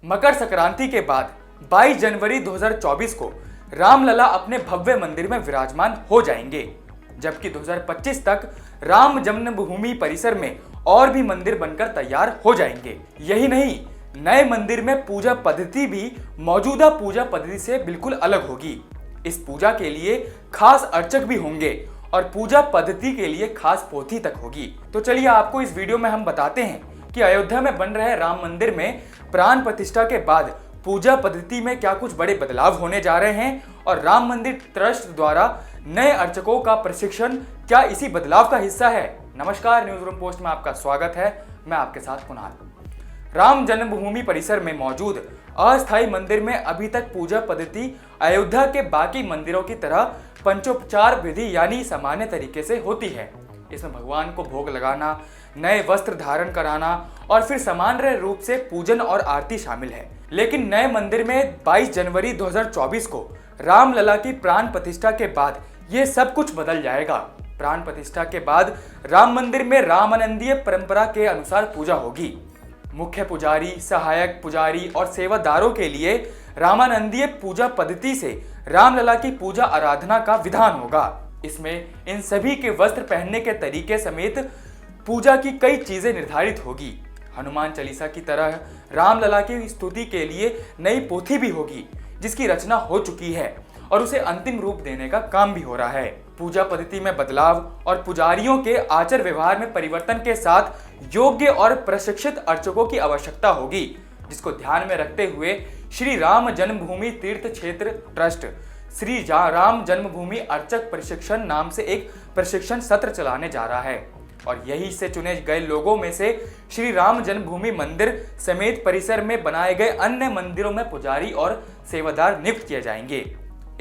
मकर संक्रांति के बाद 22 जनवरी 2024 को रामलला अपने भव्य मंदिर में विराजमान हो जाएंगे, जबकि 2025 तक राम जन्मभूमि परिसर में और भी मंदिर बनकर तैयार हो जाएंगे। यही नहीं, नए मंदिर में पूजा पद्धति भी मौजूदा पूजा पद्धति से बिल्कुल अलग होगी। इस पूजा के लिए खास अर्चक भी होंगे और पूजा पद्धति के लिए खास पोथी तक होगी। तो चलिए आपको इस वीडियो में हम बताते हैं कि अयोध्या में बन रहे राम मंदिर में प्राण प्रतिष्ठा के बाद पूजा पद्धति में क्या कुछ बड़े बदलाव होने जा रहे हैं और राम मंदिर ट्रस्ट द्वारा नए अर्चकों का प्रशिक्षण क्या इसी बदलाव का हिस्सा है। नमस्कार, न्यूज रूम पोस्ट में आपका स्वागत है। मैं आपके साथ कुणाल। राम जन्मभूमि परिसर में मौजूद अस्थायी मंदिर में अभी तक पूजा पद्धति अयोध्या के बाकी मंदिरों की तरह पंचोपचार विधि यानी सामान्य तरीके से होती है। इसमें भगवान को भोग लगाना, नए वस्त्र धारण कराना और फिर सामान्य रूप से पूजन और आरती शामिल है। लेकिन नए मंदिर में 22 जनवरी 2024 को रामलला की प्राण प्रतिष्ठा के बाद ये सब कुछ बदल जाएगा। प्राण प्रतिष्ठा के बाद राम मंदिर में रामानंदीय परंपरा के अनुसार पूजा होगी। मुख्य पुजारी, सहायक पुजारी और सेवादारों के लिए रामानंदीय पूजा पद्धति से रामलला की पूजा आराधना का विधान होगा। इसमें इन सभी के वस्त्र पहनने के तरीके समेत पूजा की कई चीजें निर्धारित होगी। हनुमान चालीसा की तरह रामलला की स्तुति के लिए नई पोथी भी होगी, जिसकी रचना हो चुकी है और उसे अंतिम रूप देने का काम भी हो रहा है। पूजा पद्धति में बदलाव और पुजारियों के आचार व्यवहार में परिवर्तन के साथ योग्य और प्रशिक्षित अर्चकों की आवश्यकता होगी, जिसको ध्यान में रखते हुए श्री राम जन्मभूमि तीर्थ क्षेत्र ट्रस्ट श्री राम जन्मभूमि अर्चक प्रशिक्षण नाम से एक प्रशिक्षण सत्र चलाने जा रहा है और यही से चुने गए लोगों में से श्री राम जन्मभूमि मंदिर समेत परिसर में बनाए गए अन्य मंदिरों में पुजारी और सेवादार नियुक्त किए जाएंगे।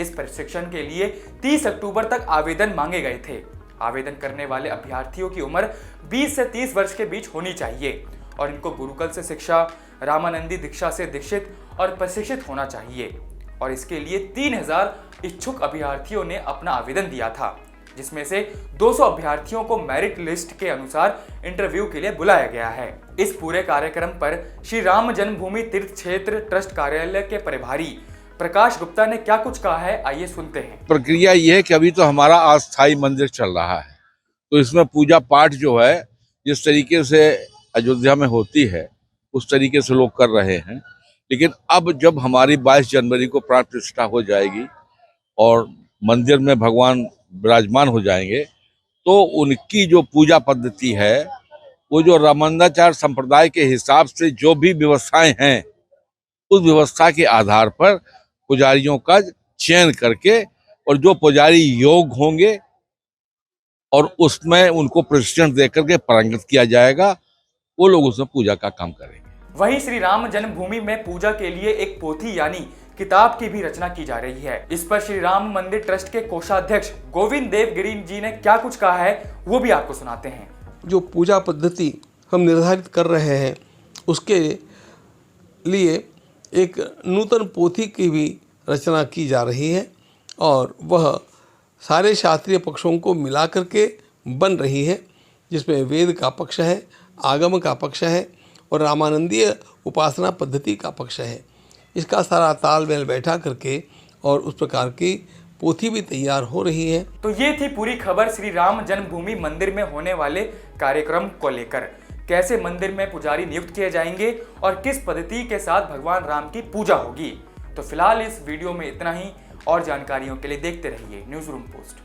इस प्रशिक्षण के लिए 30 अक्टूबर तक आवेदन मांगे गए थे। आवेदन करने वाले अभ्यर्थियों की उम्र 20 से 30 वर्ष के बीच होनी चाहिए और इनको गुरुकुल से शिक्षा, रामानंदी दीक्षा से दीक्षित और प्रशिक्षित होना चाहिए। और इसके लिए 3000 इच्छुक अभ्यर्थियों ने अपना आवेदन दिया था, जिसमें से 200 अभ्यर्थियों को मेरिट लिस्ट के अनुसार इंटरव्यू के लिए बुलाया गया है। इस पूरे कार्यक्रम पर श्री राम जन्मभूमि तीर्थ क्षेत्र ट्रस्ट कार्यालय के प्रभारी प्रकाश गुप्ता ने क्या कुछ कहा है, आइए सुनते हैं। प्रक्रिया ये है कि अभी तो हमारा अस्थायी मंदिर चल रहा है, तो इसमें पूजा पाठ जो है जिस तरीके से अयोध्या में होती है उस तरीके से लोग कर रहे हैं। लेकिन अब जब हमारी 22 जनवरी को प्राण प्रतिष्ठा हो जाएगी और मंदिर में भगवान विराजमान हो जाएंगे, तो उनकी जो पूजा पद्धति है वो जो रामानंदाचार्य संप्रदाय के हिसाब से जो भी व्यवस्थाएं हैं उस व्यवस्था के आधार पर पुजारियों का चयन करके और जो पुजारी योग होंगे और उसमें उनको प्रशिक्षण देकर के पारंगत किया जाएगा, वो लोग उसमें पूजा का काम करेंगे। वहीं श्री राम जन्मभूमि में पूजा के लिए एक पोथी यानी किताब की भी रचना की जा रही है। इस पर श्री राम मंदिर ट्रस्ट के कोषाध्यक्ष गोविंद देवगिरी जी ने क्या कुछ कहा है, वो भी आपको सुनाते हैं। जो पूजा पद्धति हम निर्धारित कर रहे हैं उसके लिए एक नूतन पोथी की भी रचना की जा रही है और वह सारे शास्त्रीय पक्षों को मिला करके बन रही है, जिसमें वेद का पक्ष है, आगम का पक्ष है और रामानंदीय उपासना पद्धति का पक्ष है। इसका सारा तालमेल बैठा करके और उस प्रकार की पोथी भी तैयार हो रही है। तो ये थी पूरी खबर श्री राम जन्मभूमि मंदिर में होने वाले कार्यक्रम को लेकर। कैसे मंदिर में पुजारी नियुक्त किए जाएंगे और किस पद्धति के साथ भगवान राम की पूजा होगी। तो फिलहाल इस वीडियो में इतना ही। और जानकारियों के लिए देखते रहिए न्यूज रूम पोस्ट।